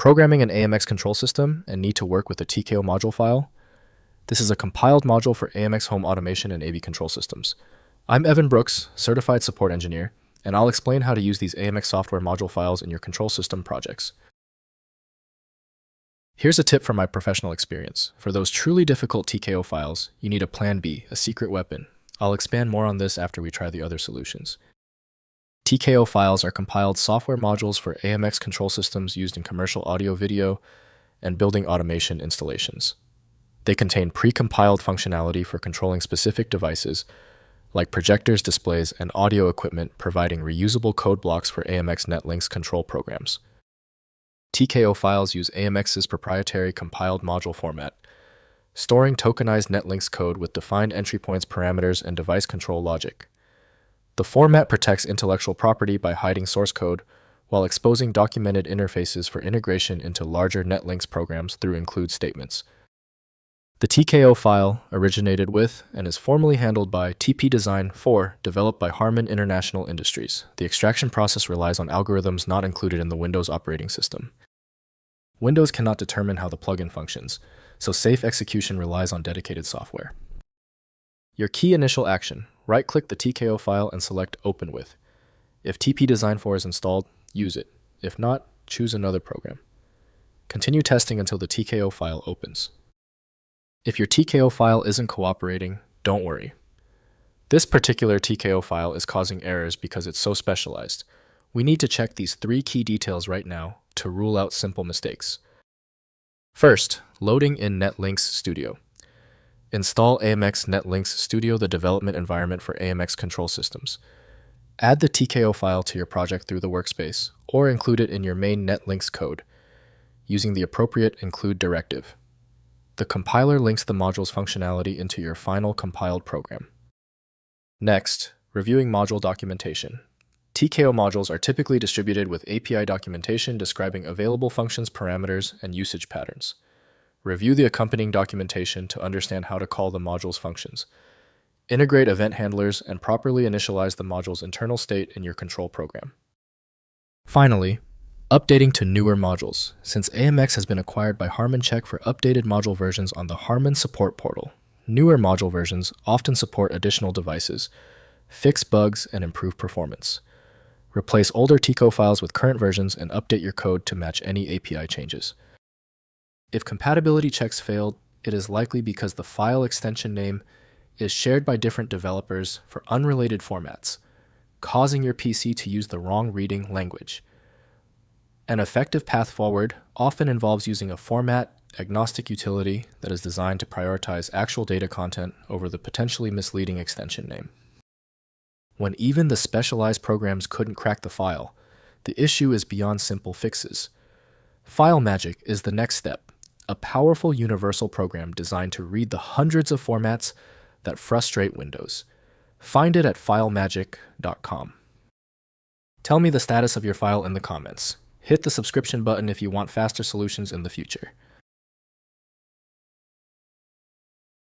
Programming an AMX control system and need to work with a TKO module file? This is a compiled module for AMX home automation and AV control systems. I'm Evan Brooks, Certified Support Engineer, and I'll explain how to use these AMX software module files in your control system projects. Here's a tip from my professional experience. For those truly difficult TKO files, you need a plan B, a secret weapon. I'll expand more on this after we try the other solutions. TKO files are compiled software modules for AMX control systems used in commercial audio, video, and building automation installations. They contain pre-compiled functionality for controlling specific devices, like projectors, displays, and audio equipment, providing reusable code blocks for AMX NetLinx control programs. TKO files use AMX's proprietary compiled module format, storing tokenized NetLinx code with defined entry points, parameters, and device control logic. The format protects intellectual property by hiding source code, while exposing documented interfaces for integration into larger NetLinx programs through include statements. The TKO file originated with and is formally handled by TP Design 4, developed by Harman International Industries. The extraction process relies on algorithms not included in the Windows operating system. Windows cannot determine how the plugin functions, so safe execution relies on dedicated software. Your key initial action: right-click the TKO file and select Open With. If TP Design 4 is installed, use it. If not, choose another program. Continue testing until the TKO file opens. If your TKO file isn't cooperating, don't worry. This particular TKO file is causing errors because it's so specialized. We need to check these 3 key details right now to rule out simple mistakes. First, loading in NetLinx Studio. Install AMX NetLinx Studio, the development environment for AMX control systems. Add the TKO file to your project through the workspace, or include it in your main NetLinx code, using the appropriate include directive. The compiler links the module's functionality into your final compiled program. Next, reviewing module documentation. TKO modules are typically distributed with API documentation describing available functions, parameters, and usage patterns. Review the accompanying documentation to understand how to call the module's functions. Integrate event handlers and properly initialize the module's internal state in your control program. Finally, updating to newer modules. Since AMX has been acquired by Harman, check for updated module versions on the Harman support portal. Newer module versions often support additional devices, fix bugs, and improve performance. Replace older TKO files with current versions and update your code to match any API changes. If compatibility checks failed, it is likely because the file extension name is shared by different developers for unrelated formats, causing your PC to use the wrong reading language. An effective path forward often involves using a format-agnostic utility that is designed to prioritize actual data content over the potentially misleading extension name. When even the specialized programs couldn't crack the file, the issue is beyond simple fixes. File Magic is the next step, a powerful universal program designed to read the hundreds of formats that frustrate Windows. Find it at filemagic.com. Tell me the status of your file in the comments. Hit the subscription button if you want faster solutions in the future.